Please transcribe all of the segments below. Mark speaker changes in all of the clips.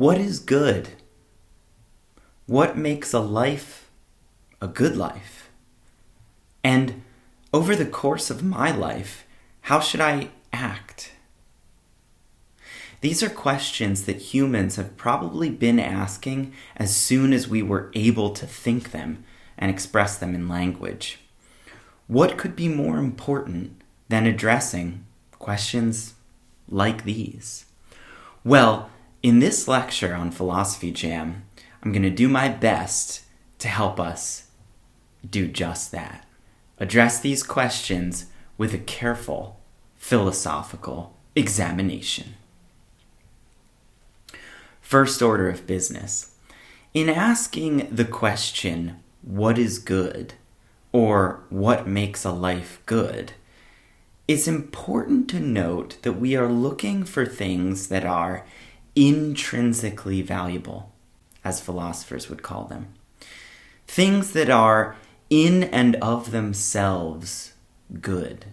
Speaker 1: What is good? What makes a life a good life? And over the course of my life, how should I act? These are questions that humans have probably been asking as soon as we were able to think them and express them in language. What could be more important than addressing questions like these? Well, in this lecture on Philosophy Jam, I'm going to do my best to help us do just that. Address these questions with a careful philosophical examination. First order of business. In asking the question, what is good, or what makes a life good, it's important to note that we are looking for things that are intrinsically valuable, as philosophers would call them. Things that are in and of themselves good.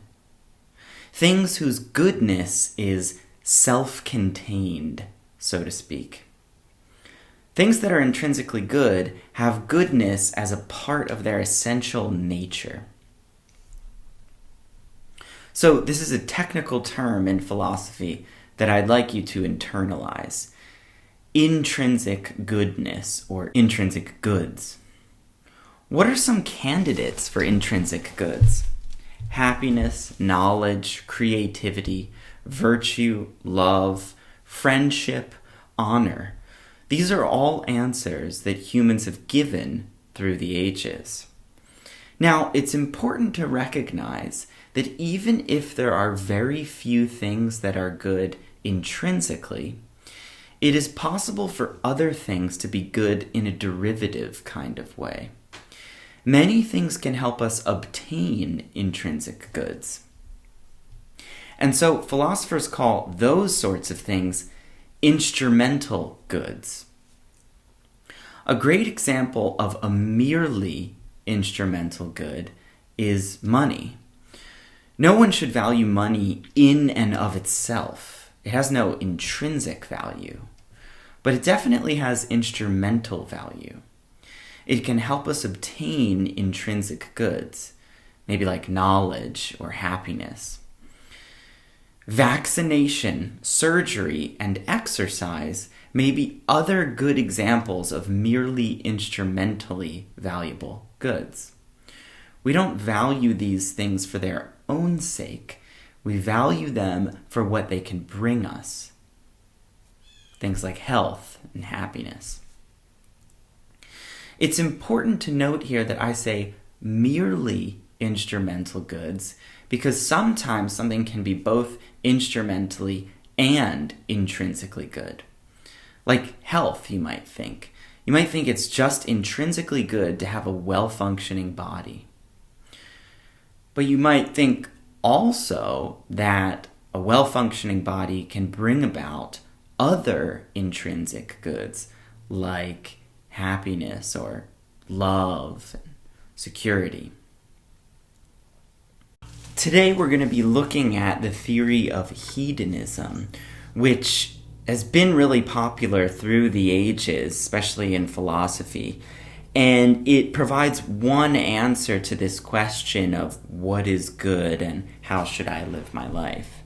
Speaker 1: Things whose goodness is self-contained, so to speak. Things that are intrinsically good have goodness as a part of their essential nature. So this is a technical term in philosophy that I'd like you to internalize. Intrinsic goodness or intrinsic goods. What are some candidates for intrinsic goods? Happiness, knowledge, creativity, virtue, love, friendship, honor. These are all answers that humans have given through the ages. Now, it's important to recognize that even if there are very few things that are good intrinsically, it is possible for other things to be good in a derivative kind of way. Many things can help us obtain intrinsic goods. And so philosophers call those sorts of things instrumental goods. A great example of a merely instrumental good is money. No one should value money in and of itself. It has no intrinsic value, but it definitely has instrumental value. It can help us obtain intrinsic goods, maybe like knowledge or happiness. Vaccination, surgery, and exercise may be other good examples of merely instrumentally valuable goods. We don't value these things for their own sake. We value them for what they can bring us. Things like health and happiness. It's important to note here that I say merely instrumental goods because sometimes something can be both instrumentally and intrinsically good. Like health, you might think. You might think it's just intrinsically good to have a well-functioning body. But you might think also that a well-functioning body can bring about other intrinsic goods like happiness or love and security. Today we're going to be looking at the theory of hedonism, which has been really popular through the ages, especially in philosophy. And it provides one answer to this question of what is good and how should I live my life.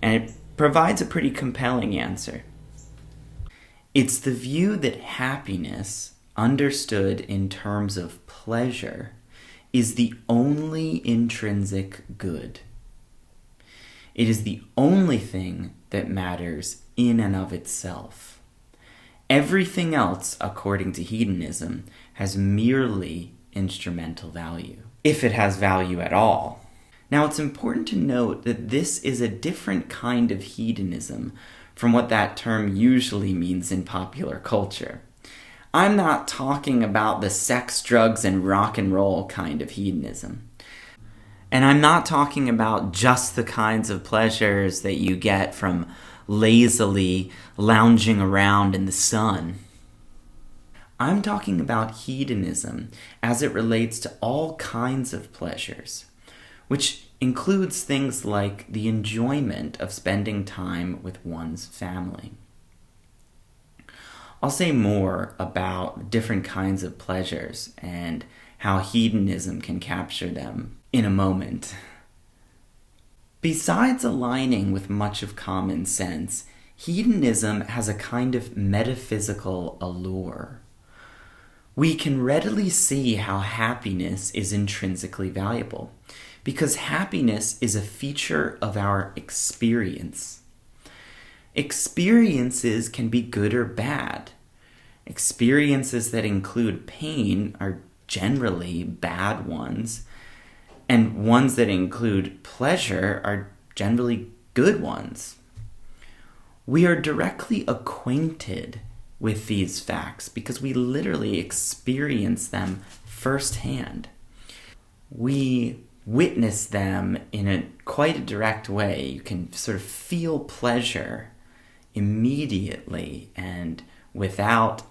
Speaker 1: And it provides a pretty compelling answer. It's the view that happiness, understood in terms of pleasure, is the only intrinsic good. It is the only thing that matters in and of itself. Everything else, according to hedonism, has merely instrumental value, if it has value at all. Now, it's important to note that this is a different kind of hedonism from what that term usually means in popular culture. I'm not talking about the sex, drugs, and rock and roll kind of hedonism. And I'm not talking about just the kinds of pleasures that you get from lazily lounging around in the sun. I'm talking about hedonism as it relates to all kinds of pleasures, which includes things like the enjoyment of spending time with one's family. I'll say more about different kinds of pleasures and how hedonism can capture them in a moment. Besides aligning with much of common sense, hedonism has a kind of metaphysical allure. We can readily see how happiness is intrinsically valuable, because happiness is a feature of our experience. Experiences can be good or bad. Experiences that include pain are generally bad ones, and ones that include pleasure are generally good ones. We are directly acquainted with these facts because we literally experience them firsthand. We witness them in quite a direct way. You can sort of feel pleasure immediately and without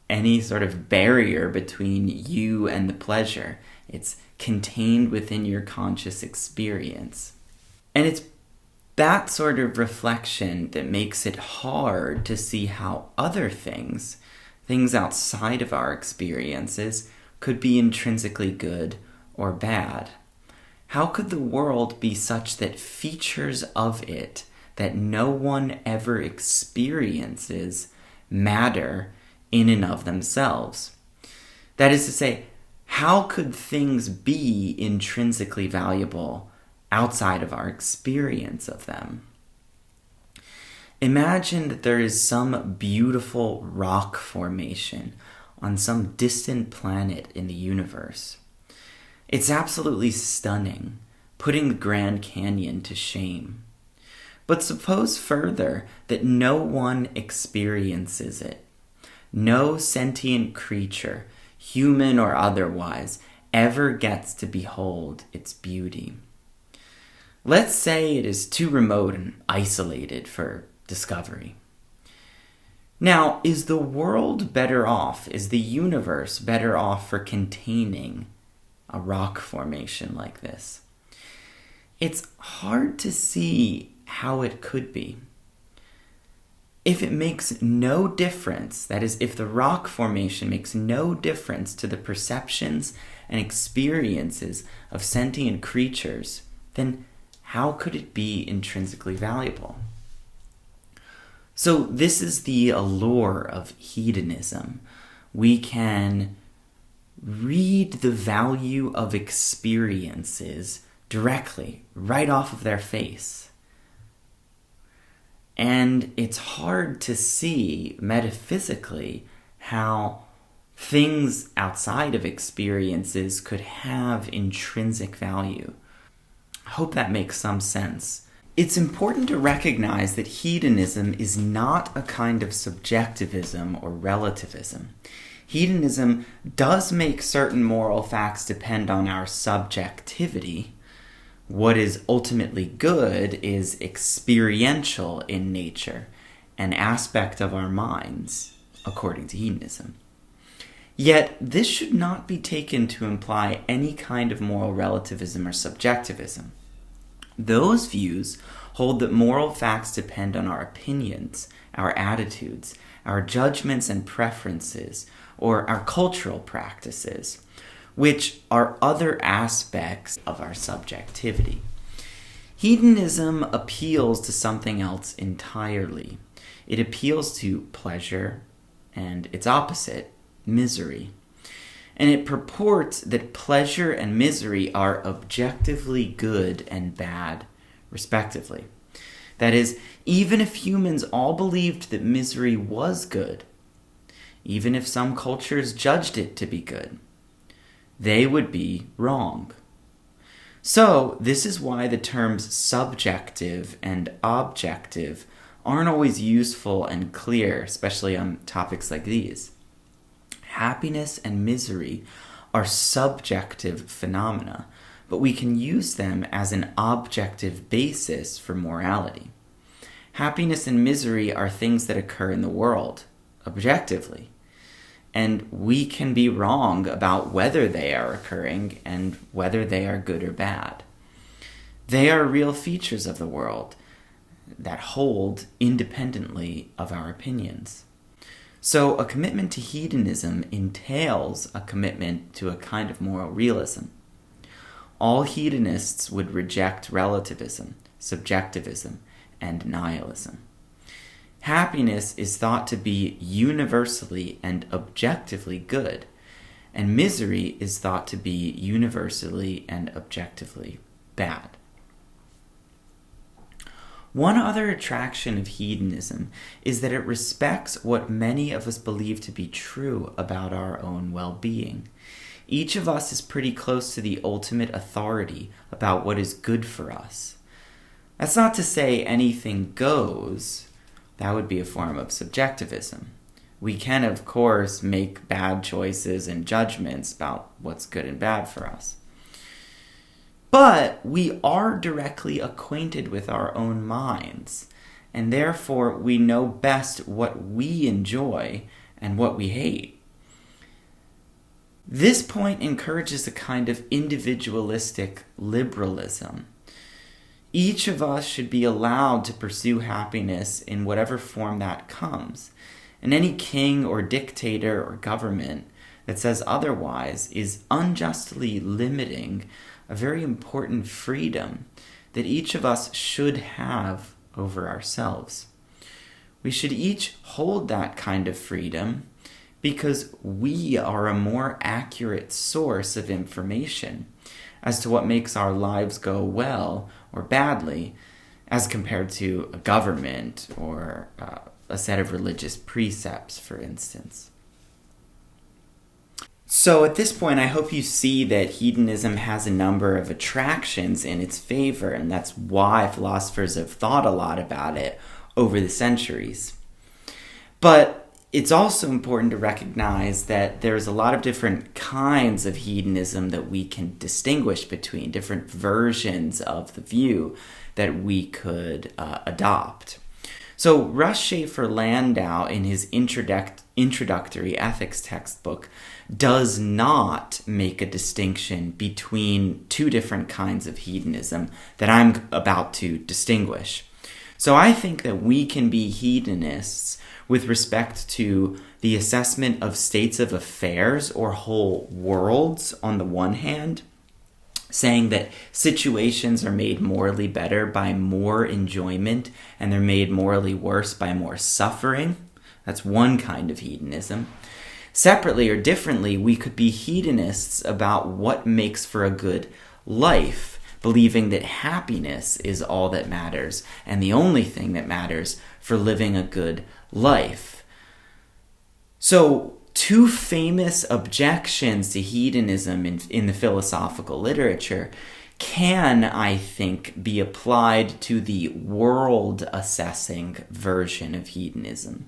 Speaker 1: any sort of barrier between you and the pleasure. It's contained within your conscious experience. And it's that sort of reflection that makes it hard to see how other things outside of our experiences, could be intrinsically good or bad. How could the world be such that features of it that no one ever experiences matter in and of themselves? That is to say, how could things be intrinsically valuable outside of our experience of them? Imagine that there is some beautiful rock formation on some distant planet in the universe. It's absolutely stunning, putting the Grand Canyon to shame. But suppose further that no one experiences it. No sentient creature, human or otherwise, ever gets to behold its beauty. Let's say it is too remote and isolated for discovery. Now, is the world better off? Is the universe better off for containing a rock formation like this? It's hard to see how it could be. If it makes no difference, that is, if the rock formation makes no difference to the perceptions and experiences of sentient creatures, then how could it be intrinsically valuable? So this is the allure of hedonism. We can read the value of experiences directly, right off of their face. And it's hard to see metaphysically how things outside of experiences could have intrinsic value. I hope that makes some sense. It's important to recognize that hedonism is not a kind of subjectivism or relativism. Hedonism does make certain moral facts depend on our subjectivity. What is ultimately good is experiential in nature, an aspect of our minds, according to hedonism. Yet, this should not be taken to imply any kind of moral relativism or subjectivism. Those views hold that moral facts depend on our opinions, our attitudes, our judgments and preferences, or our cultural practices, which are other aspects of our subjectivity. Hedonism appeals to something else entirely. It appeals to pleasure and its opposite, misery. And it purports that pleasure and misery are objectively good and bad, respectively. That is, even if humans all believed that misery was good, even if some cultures judged it to be good, they would be wrong. So, this is why the terms subjective and objective aren't always useful and clear, especially on topics like these. Happiness and misery are subjective phenomena, but we can use them as an objective basis for morality. Happiness and misery are things that occur in the world, objectively, and we can be wrong about whether they are occurring and whether they are good or bad. They are real features of the world that hold independently of our opinions. So a commitment to hedonism entails a commitment to a kind of moral realism. All hedonists would reject relativism, subjectivism, and nihilism. Happiness is thought to be universally and objectively good, and misery is thought to be universally and objectively bad. One other attraction of hedonism is that it respects what many of us believe to be true about our own well-being. Each of us is pretty close to the ultimate authority about what is good for us. That's not to say anything goes. That would be a form of subjectivism. We can, of course, make bad choices and judgments about what's good and bad for us. But we are directly acquainted with our own minds, and therefore we know best what we enjoy and what we hate. This point encourages a kind of individualistic liberalism. Each of us should be allowed to pursue happiness in whatever form that comes, and any king or dictator or government that says otherwise is unjustly limiting a very important freedom that each of us should have over ourselves. We should each hold that kind of freedom because we are a more accurate source of information as to what makes our lives go well or badly as compared to a government or a set of religious precepts, for instance. So at this point, I hope you see that hedonism has a number of attractions in its favor, and that's why philosophers have thought a lot about it over the centuries. But it's also important to recognize that there's a lot of different kinds of hedonism that we can distinguish between, different versions of the view that we could adopt. So Russ Schaefer Landau, in his introductory ethics textbook, does not make a distinction between two different kinds of hedonism that I'm about to distinguish. So I think that we can be hedonists with respect to the assessment of states of affairs or whole worlds on the one hand, saying that situations are made morally better by more enjoyment and they're made morally worse by more suffering. That's one kind of hedonism. Separately or differently, we could be hedonists about what makes for a good life, believing that happiness is all that matters and the only thing that matters for living a good life. So, two famous objections to hedonism in the philosophical literature can, I think, be applied to the world-assessing version of hedonism,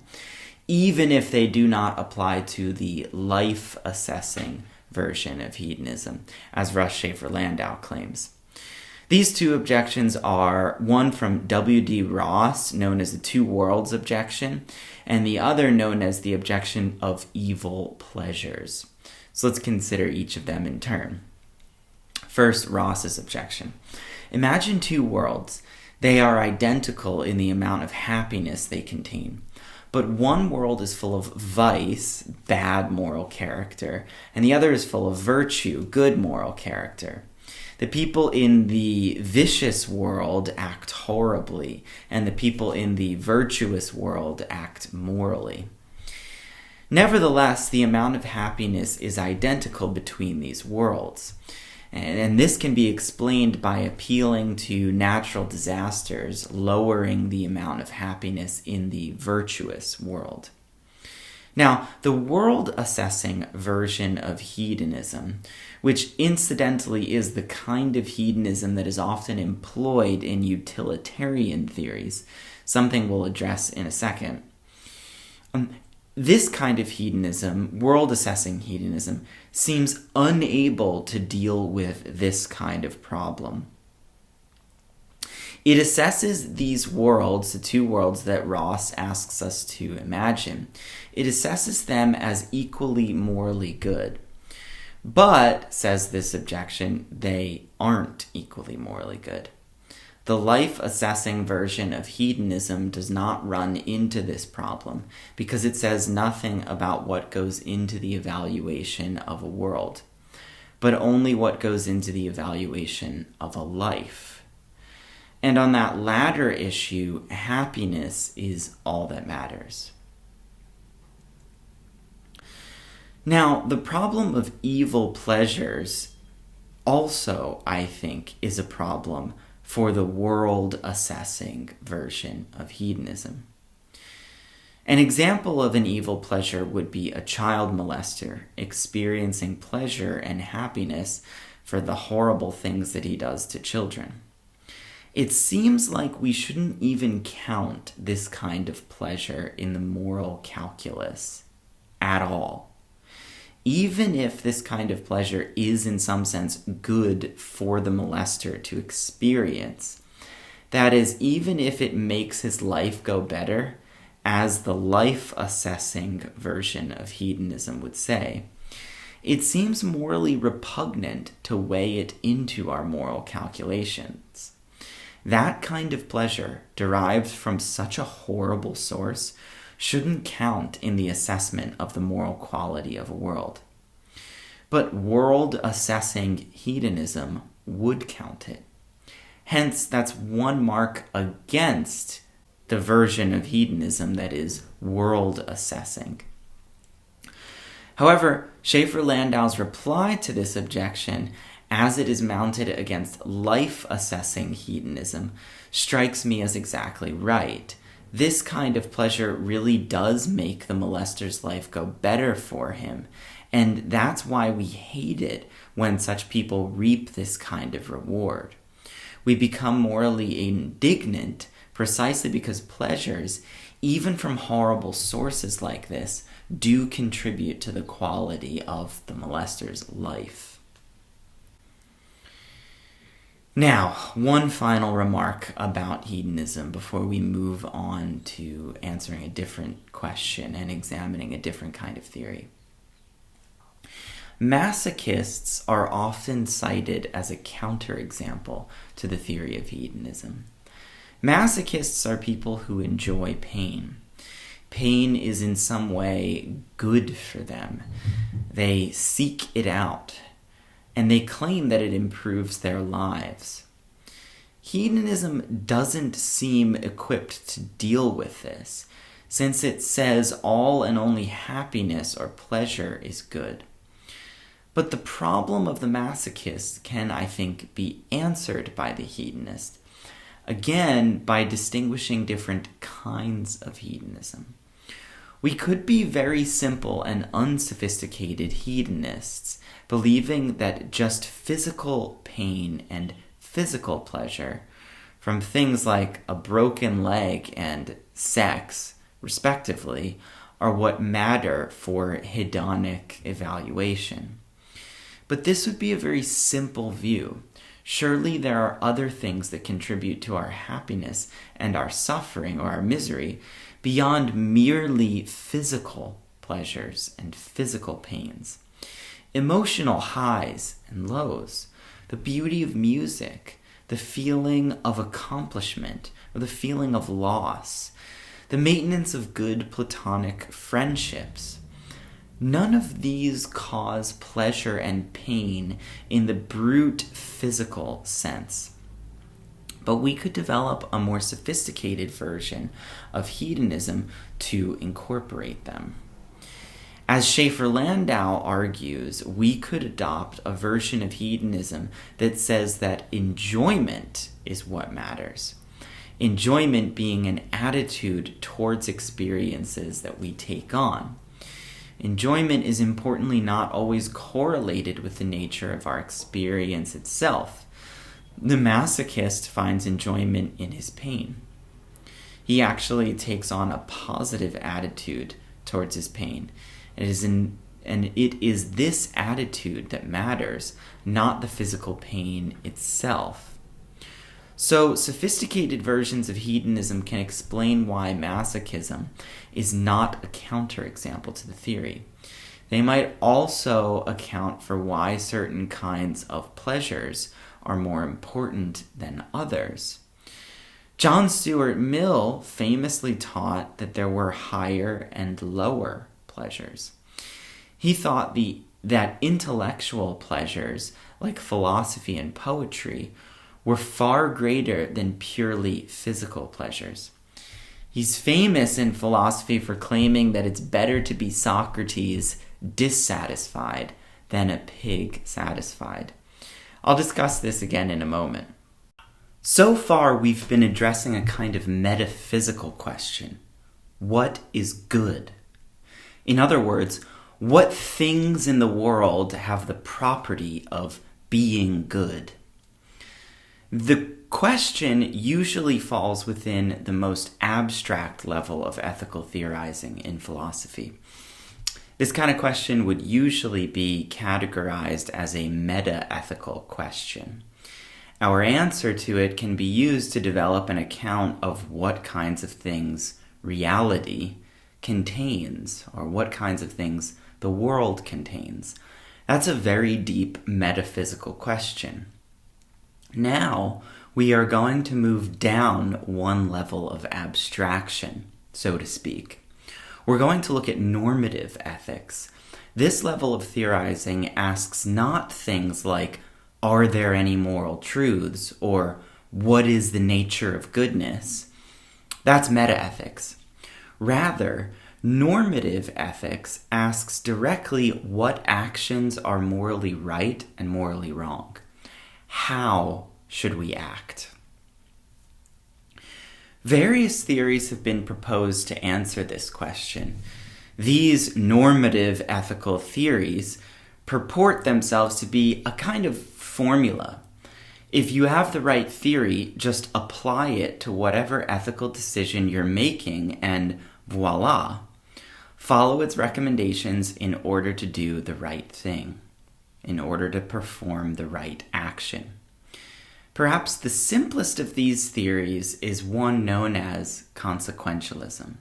Speaker 1: even if they do not apply to the life-assessing version of hedonism, as Russ Schaefer Landau claims. These two objections are one from W.D. Ross, known as the Two Worlds Objection, and the other known as the objection of evil pleasures. So let's consider each of them in turn. First, Ross's objection. Imagine two worlds. They are identical in the amount of happiness they contain. But one world is full of vice, bad moral character, and the other is full of virtue, good moral character. The people in the vicious world act horribly, and the people in the virtuous world act morally. Nevertheless, the amount of happiness is identical between these worlds. And this can be explained by appealing to natural disasters, lowering the amount of happiness in the virtuous world. Now, the world-assessing version of hedonism, which incidentally is the kind of hedonism that is often employed in utilitarian theories, something we'll address in a second. This kind of hedonism, world-assessing hedonism, seems unable to deal with this kind of problem. It assesses these worlds, the two worlds that Ross asks us to imagine. It assesses them as equally morally good. But, says this objection, they aren't equally morally good. The life-assessing version of hedonism does not run into this problem because it says nothing about what goes into the evaluation of a world, but only what goes into the evaluation of a life. And on that latter issue, happiness is all that matters. Now, the problem of evil pleasures also, I think, is a problem for the world-assessing version of hedonism. An example of an evil pleasure would be a child molester experiencing pleasure and happiness for the horrible things that he does to children. It seems like we shouldn't even count this kind of pleasure in the moral calculus at all. Even if this kind of pleasure is in some sense good for the molester to experience, that is, even if it makes his life go better, as the life-assessing version of hedonism would say, it seems morally repugnant to weigh it into our moral calculations. That kind of pleasure, derived from such a horrible source, shouldn't count in the assessment of the moral quality of a world. But world-assessing hedonism would count it. Hence, that's one mark against the version of hedonism that is world-assessing. However, Schaefer-Landau's reply to this objection, as it is mounted against life-assessing hedonism, strikes me as exactly right. This kind of pleasure really does make the molester's life go better for him, and that's why we hate it when such people reap this kind of reward. We become morally indignant precisely because pleasures, even from horrible sources like this, do contribute to the quality of the molester's life. Now, one final remark about hedonism before we move on to answering a different question and examining a different kind of theory. Masochists are often cited as a counterexample to the theory of hedonism. Masochists are people who enjoy pain. Pain is in some way good for them. They seek it out, and they claim that it improves their lives. Hedonism doesn't seem equipped to deal with this, since it says all and only happiness or pleasure is good. But the problem of the masochist can, I think, be answered by the hedonist, again, by distinguishing different kinds of hedonism. We could be very simple and unsophisticated hedonists, believing that just physical pain and physical pleasure from things like a broken leg and sex, respectively, are what matter for hedonic evaluation. But this would be a very simple view. Surely there are other things that contribute to our happiness and our suffering or our misery beyond merely physical pleasures and physical pains. Emotional highs and lows, the beauty of music, the feeling of accomplishment or the feeling of loss, the maintenance of good platonic friendships. None of these cause pleasure and pain in the brute physical sense. But we could develop a more sophisticated version of hedonism to incorporate them. As Schaefer-Landau argues, we could adopt a version of hedonism that says that enjoyment is what matters. Enjoyment being an attitude towards experiences that we take on. Enjoyment is importantly not always correlated with the nature of our experience itself. The masochist finds enjoyment in his pain. He actually takes on a positive attitude towards his pain. And it is this attitude that matters, not the physical pain itself. So, sophisticated versions of hedonism can explain why masochism is not a counterexample to the theory. They might also account for why certain kinds of pleasures are more important than others. John Stuart Mill famously taught that there were higher and lower pleasures. He thought that intellectual pleasures, like philosophy and poetry, were far greater than purely physical pleasures. He's famous in philosophy for claiming that it's better to be Socrates dissatisfied than a pig satisfied. I'll discuss this again in a moment. So far, we've been addressing a kind of metaphysical question. What is good? In other words, what things in the world have the property of being good? The question usually falls within the most abstract level of ethical theorizing in philosophy. This kind of question would usually be categorized as a meta-ethical question. Our answer to it can be used to develop an account of what kinds of things reality contains, or what kinds of things the world contains. That's a very deep metaphysical question. Now, we are going to move down one level of abstraction, so to speak. We're going to look at normative ethics. This level of theorizing asks not things like, are there any moral truths, or what is the nature of goodness? That's metaethics. Rather, normative ethics asks directly what actions are morally right and morally wrong. How should we act? Various theories have been proposed to answer this question. These normative ethical theories purport themselves to be a kind of formula. If you have the right theory, just apply it to whatever ethical decision you're making and voila, follow its recommendations in order to do the right thing, in order to perform the right action. Perhaps the simplest of these theories is one known as consequentialism.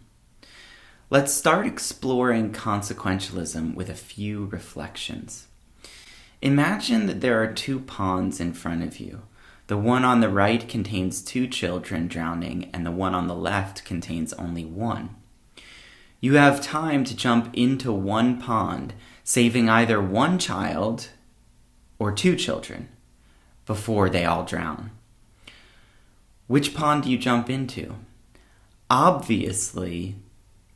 Speaker 1: Let's start exploring consequentialism with a few reflections. Imagine that there are two ponds in front of you. The one on the right contains 2 children drowning, and the one on the left contains only 1. You have time to jump into one pond, saving either 1 child or 2 children before they all drown. Which pond do you jump into? Obviously,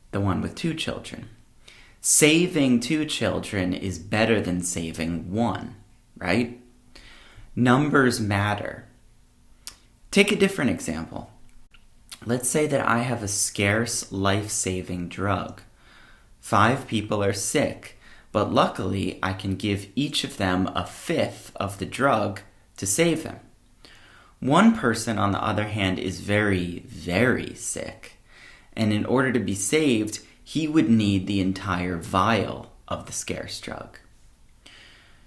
Speaker 1: the one with 2 children. Saving 2 children is better than saving 1, right? Numbers matter. Take a different example. Let's say that I have a scarce life-saving drug. 5 people are sick, but luckily I can give each of them a 1/5 of the drug to save them. One person, on the other hand, is very, very sick, and in order to be saved, he would need the entire vial of the scarce drug.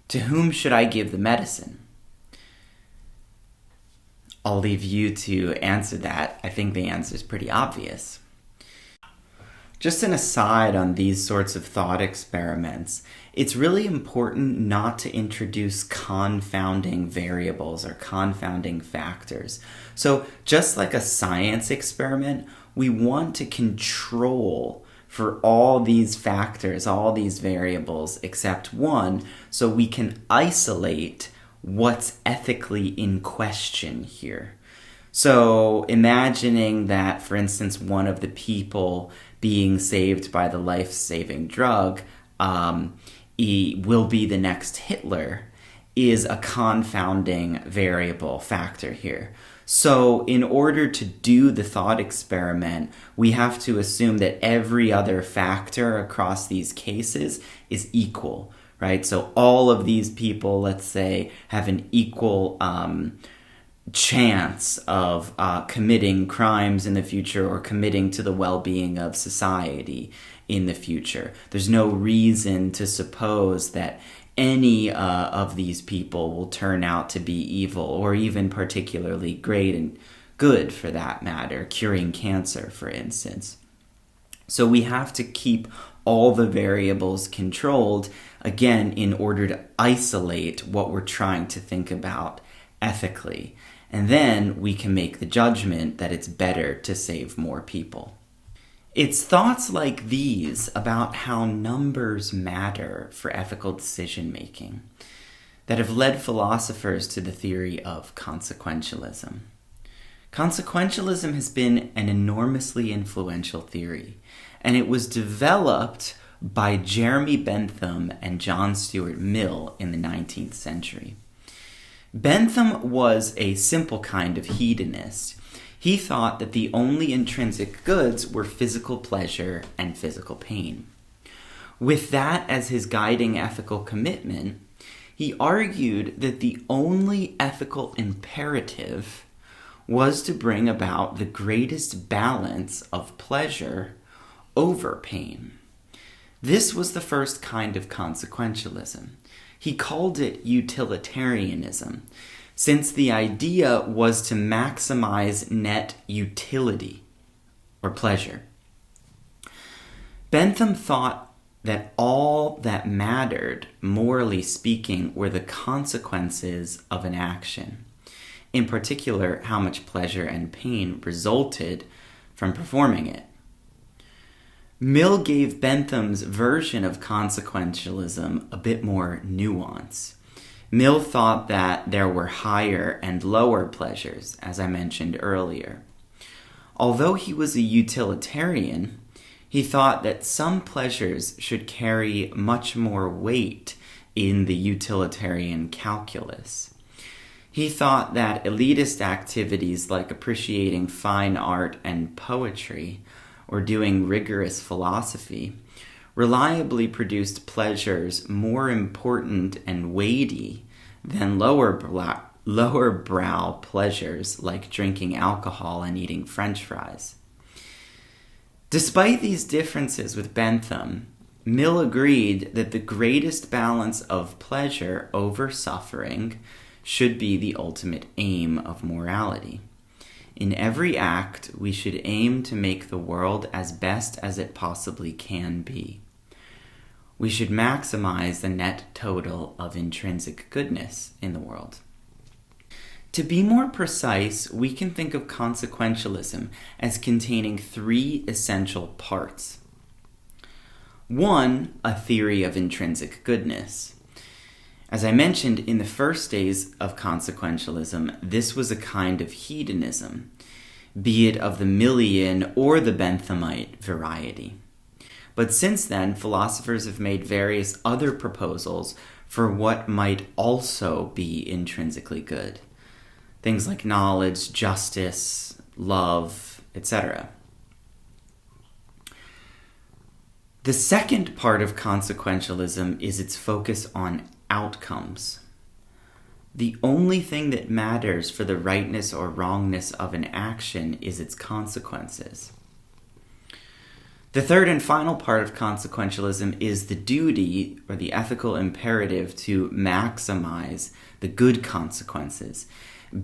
Speaker 1: To whom should I give the medicine? I'll leave you to answer that. I think the answer is pretty obvious. Just an aside on these sorts of thought experiments, it's really important not to introduce confounding variables or confounding factors. So just like a science experiment, we want to control for all these factors, all these variables, except one, so we can isolate what's ethically in question here. So imagining that, for instance, one of the people being saved by the life-saving drug will be the next Hitler is a confounding variable factor here. So in order to do the thought experiment, we have to assume that every other factor across these cases is equal, right? So all of these people, let's say, have an equal chance of committing crimes in the future or committing to the well-being of society in the future. There's no reason to suppose that any of these people will turn out to be evil or even particularly great and good for that matter, curing cancer, for instance. So we have to keep all the variables controlled, again, in order to isolate what we're trying to think about ethically, and then we can make the judgment that it's better to save more people. It's thoughts like these about how numbers matter for ethical decision-making that have led philosophers to the theory of consequentialism. Consequentialism has been an enormously influential theory, and it was developed by Jeremy Bentham and John Stuart Mill in the 19th century. Bentham was a simple kind of hedonist. He thought that the only intrinsic goods were physical pleasure and physical pain. With that as his guiding ethical commitment, he argued that the only ethical imperative was to bring about the greatest balance of pleasure over pain. This was the first kind of consequentialism. He called it utilitarianism, since the idea was to maximize net utility, or pleasure. Bentham thought that all that mattered, morally speaking, were the consequences of an action. In particular, how much pleasure and pain resulted from performing it. Mill gave Bentham's version of consequentialism a bit more nuance. Mill thought that there were higher and lower pleasures, as I mentioned earlier. Although he was a utilitarian, he thought that some pleasures should carry much more weight in the utilitarian calculus. He thought that elitist activities like appreciating fine art and poetry or doing rigorous philosophy reliably produced pleasures more important and weighty than lower brow pleasures like drinking alcohol and eating French fries. Despite these differences with Bentham, Mill agreed that the greatest balance of pleasure over suffering should be the ultimate aim of morality. In every act, we should aim to make the world as best as it possibly can be. We should maximize the net total of intrinsic goodness in the world. To be more precise, we can think of consequentialism as containing three essential parts. One, a theory of intrinsic goodness. As I mentioned in the first days of consequentialism, this was a kind of hedonism, be it of the Millian or the Benthamite variety. But since then, philosophers have made various other proposals for what might also be intrinsically good. Things like knowledge, justice, love, etc. The second part of consequentialism is its focus on outcomes. The only thing that matters for the rightness or wrongness of an action is its consequences. The third and final part of consequentialism is the duty or the ethical imperative to maximize the good consequences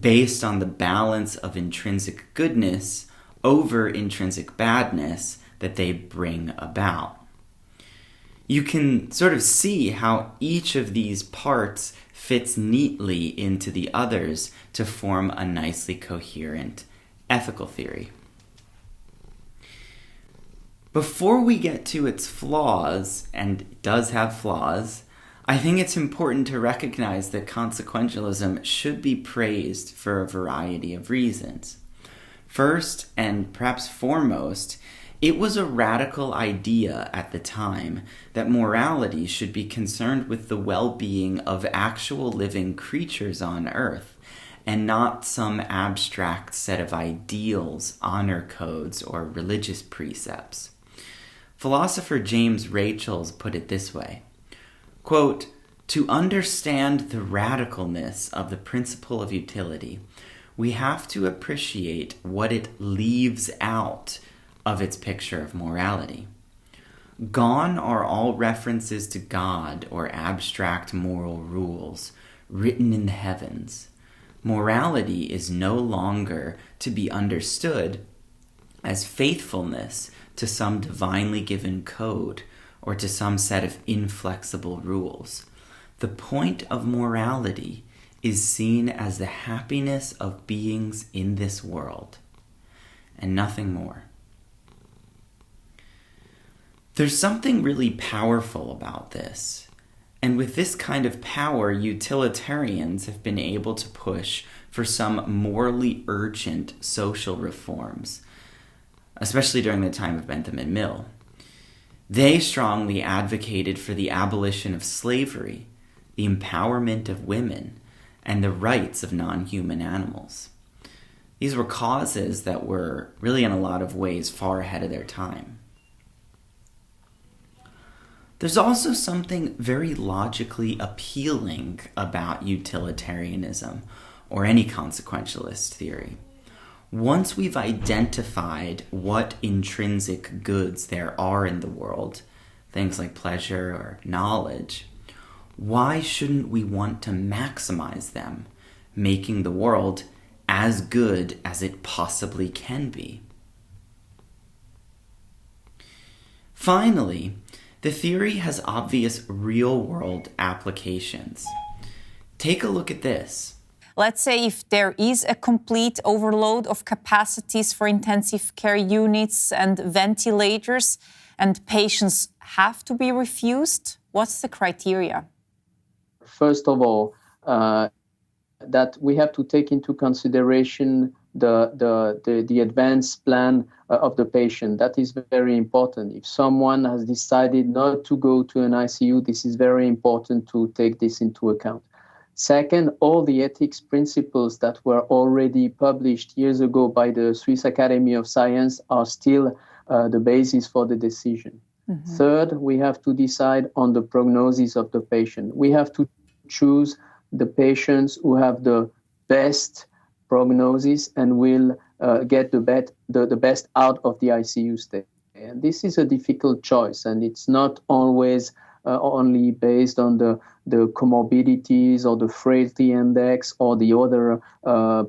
Speaker 1: based on the balance of intrinsic goodness over intrinsic badness that they bring about. You can sort of see how each of these parts fits neatly into the others to form a nicely coherent ethical theory. Before we get to its flaws, and it does have flaws, I think it's important to recognize that consequentialism should be praised for a variety of reasons. First, and perhaps foremost, it was a radical idea at the time that morality should be concerned with the well-being of actual living creatures on Earth, and not some abstract set of ideals, honor codes, or religious precepts. Philosopher James Rachels put it this way, quote, "To understand the radicalness of the principle of utility, we have to appreciate what it leaves out of its picture of morality. Gone are all references to God or abstract moral rules written in the heavens. Morality is no longer to be understood as faithfulness to some divinely given code or to some set of inflexible rules. The point of morality is seen as the happiness of beings in this world, and nothing more. There's something really powerful about this. And with this kind of power, utilitarians have been able to push for some morally urgent social reforms, especially during the time of Bentham and Mill. They strongly advocated for the abolition of slavery, the empowerment of women, and the rights of non-human animals. These were causes that were really in a lot of ways far ahead of their time. There's also something very logically appealing about utilitarianism, or any consequentialist theory. Once we've identified what intrinsic goods there are in the world, things like pleasure or knowledge, why shouldn't we want to maximize them, making the world as good as it possibly can be? Finally, the theory has obvious real-world applications. Take a look at this.
Speaker 2: Let's say if there is a complete overload of capacities for intensive care units and ventilators, and patients have to be refused, what's the criteria?
Speaker 3: First of all, that we have to take into consideration the advanced plan of the patient. That is very important. If someone has decided not to go to an ICU, this is very important to take this into account. Second, all the ethics principles that were already published years ago by the Swiss Academy of Science are still the basis for the decision. Mm-hmm. Third, we have to decide on the prognosis of the patient. We have to choose the patients who have the best prognosis and will get the best out of the ICU stay. And this is a difficult choice, and it's not always only based on the comorbidities or the frailty index or the other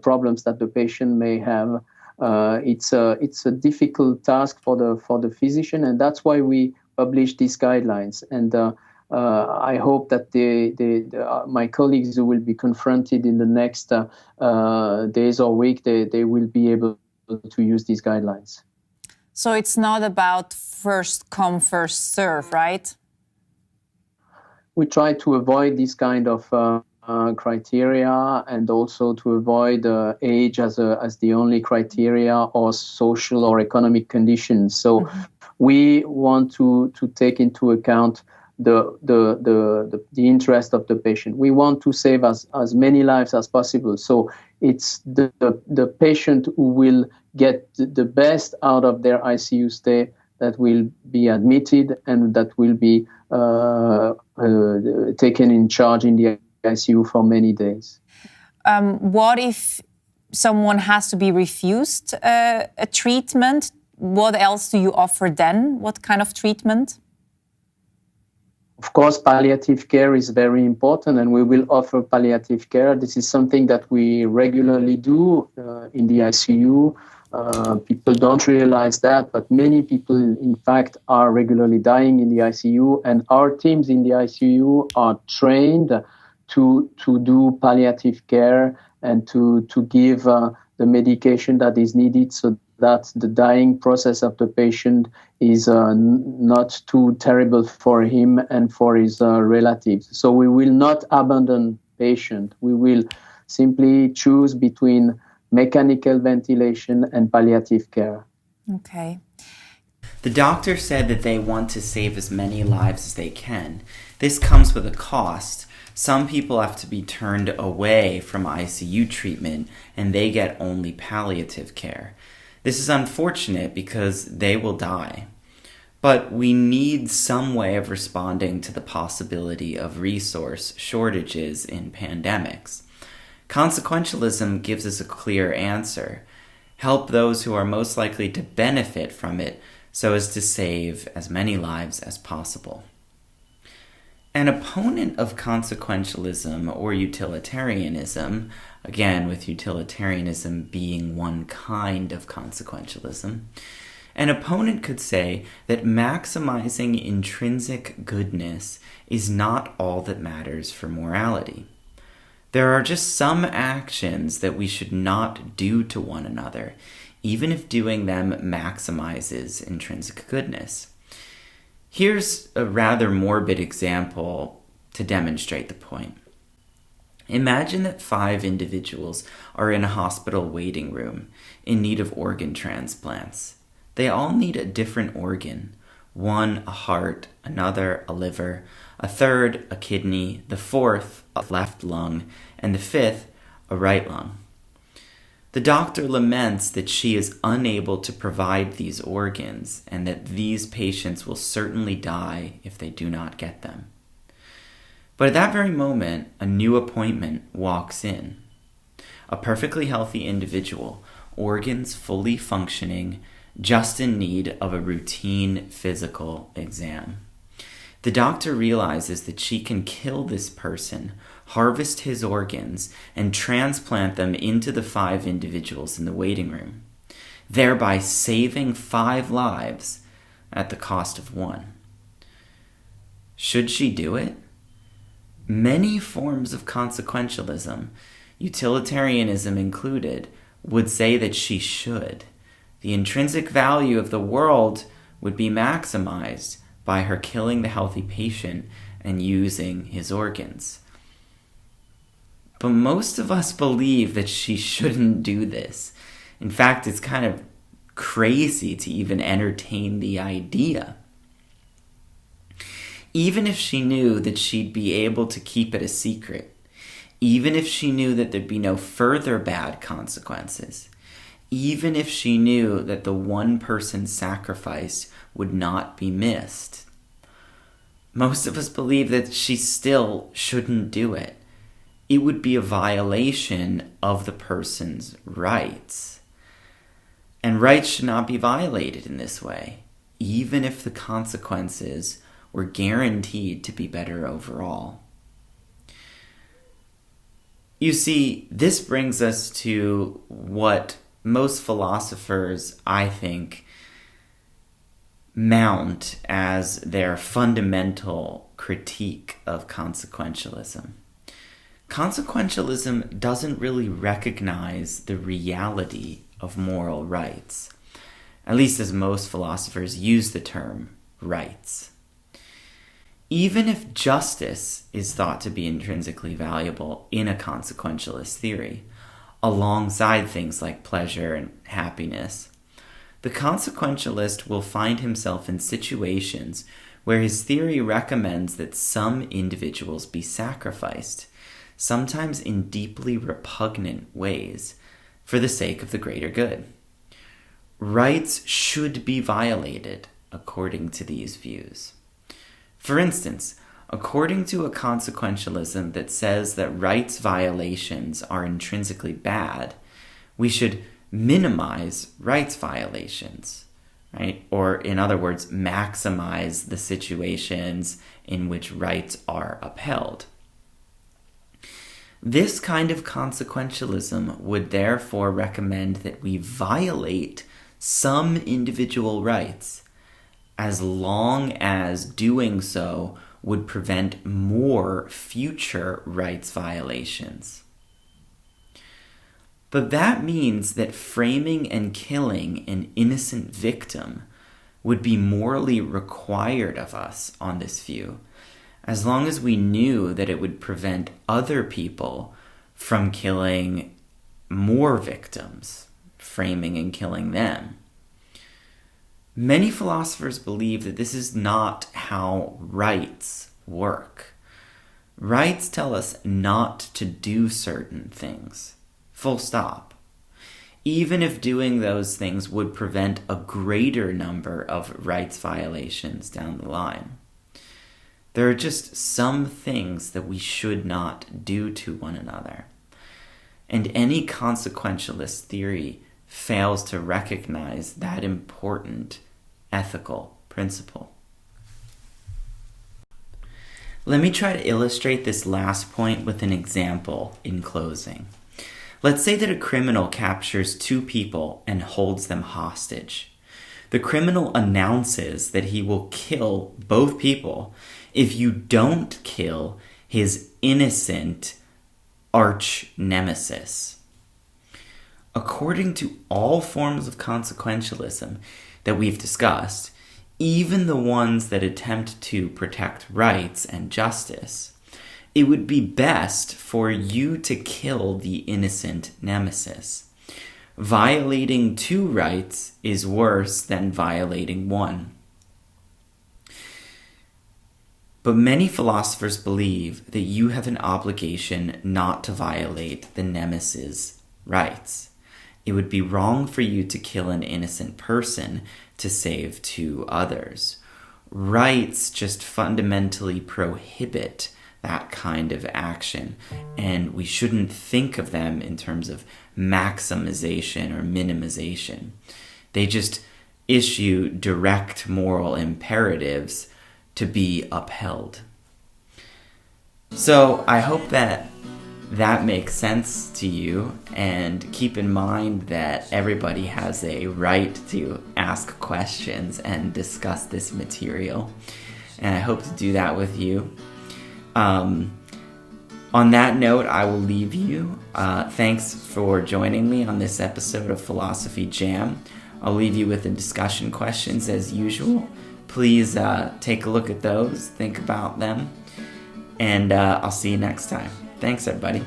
Speaker 3: problems that the patient may have. It's a difficult task for the physician, and that's why we publish these guidelines. And I hope that my colleagues who will be confronted in the next days or week, they will be able to use these guidelines.
Speaker 2: So it's not about first come, first serve, right?
Speaker 3: We try to avoid this kind of criteria, and also to avoid age as the only criteria, or social or economic conditions. So we want to take into account the interest of the patient. We want to save as many lives as possible. So it's the patient who will get the best out of their ICU stay that will be admitted and that will be taken in charge in the ICU for many days.
Speaker 2: What if someone has to be refused a treatment? What else do you offer then? What kind of treatment?
Speaker 3: Of course, palliative care is very important, and we will offer palliative care. This is something that we regularly do in the ICU. People don't realize that, but many people, in fact, are regularly dying in the ICU, and our teams in the ICU are trained to do palliative care and to give the medication that is needed so that the dying process of the patient is not too terrible for him and for his relatives. So we will not abandon patient. We will simply choose between mechanical ventilation and palliative care.
Speaker 2: Okay.
Speaker 1: The doctor said that they want to save as many lives as they can. This comes with a cost. Some people have to be turned away from ICU treatment, and they get only palliative care. This is unfortunate because they will die. But we need some way of responding to the possibility of resource shortages in pandemics. Consequentialism gives us a clear answer. Help those who are most likely to benefit from it so as to save as many lives as possible. An opponent of consequentialism or utilitarianism, again with utilitarianism being one kind of consequentialism, an opponent could say that maximizing intrinsic goodness is not all that matters for morality. There are just some actions that we should not do to one another, even if doing them maximizes intrinsic goodness. Here's a rather morbid example to demonstrate the point. Imagine that 5 individuals are in a hospital waiting room in need of organ transplants. They all need a different organ. One, a heart, another, a liver, a third, a kidney, the fourth, a left lung, and the fifth, a right lung. The doctor laments that she is unable to provide these organs and that these patients will certainly die if they do not get them. But at that very moment, a new appointment walks in. A perfectly healthy individual, organs fully functioning, just in need of a routine physical exam. The doctor realizes that she can kill this person, harvest his organs, and transplant them into the 5 individuals in the waiting room, thereby saving 5 lives at the cost of 1. Should she do it? Many forms of consequentialism, utilitarianism included, would say that she should. The intrinsic value of the world would be maximized by her killing the healthy patient and using his organs. But most of us believe that she shouldn't do this. In fact, it's kind of crazy to even entertain the idea. Even if she knew that she'd be able to keep it a secret, even if she knew that there'd be no further bad consequences, even if she knew that the one person sacrificed would not be missed, most of us believe that she still shouldn't do it. It would be a violation of the person's rights. And rights should not be violated in this way, even if the consequences were guaranteed to be better overall. You see, this brings us to what most philosophers, I think, mount as their fundamental critique of consequentialism. Consequentialism doesn't really recognize the reality of moral rights, at least as most philosophers use the term rights. Even if justice is thought to be intrinsically valuable in a consequentialist theory, alongside things like pleasure and happiness, the consequentialist will find himself in situations where his theory recommends that some individuals be sacrificed, sometimes in deeply repugnant ways, for the sake of the greater good. Rights should be violated according to these views. For instance, according to a consequentialism that says that rights violations are intrinsically bad, we should minimize rights violations, right? Or in other words, maximize the situations in which rights are upheld. This kind of consequentialism would therefore recommend that we violate some individual rights as long as doing so would prevent more future rights violations. But that means that framing and killing an innocent victim would be morally required of us on this view, as long as we knew that it would prevent other people from killing more victims, framing and killing them. Many philosophers believe that this is not how rights work. Rights tell us not to do certain things. Full stop. Even if doing those things would prevent a greater number of rights violations down the line. There are just some things that we should not do to one another. And any consequentialist theory fails to recognize that important ethical principle. Let me try to illustrate this last point with an example in closing. Let's say that a criminal captures 2 people and holds them hostage. The criminal announces that he will kill both people if you don't kill his innocent arch nemesis. According to all forms of consequentialism that we've discussed, even the ones that attempt to protect rights and justice, it would be best for you to kill the innocent nemesis. Violating two rights is worse than violating one. But many philosophers believe that you have an obligation not to violate the nemesis' rights. It would be wrong for you to kill an innocent person to save two others. Rights just fundamentally prohibit that kind of action, and we shouldn't think of them in terms of maximization or minimization. They just issue direct moral imperatives to be upheld. So I hope that makes sense to you, and keep in mind that everybody has a right to ask questions and discuss this material, and I hope to do that with you. On that note, I will leave you. Thanks for joining me on this episode of Philosophy Jam. I'll leave you with the discussion questions as usual. Please take a look at those, think about them, and I'll see you next time. Thanks, everybody.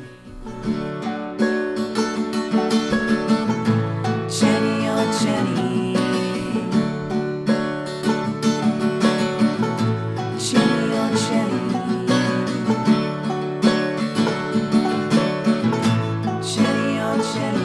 Speaker 4: Jenny, oh Jenny. Jenny, oh Jenny. Jenny, oh Jenny.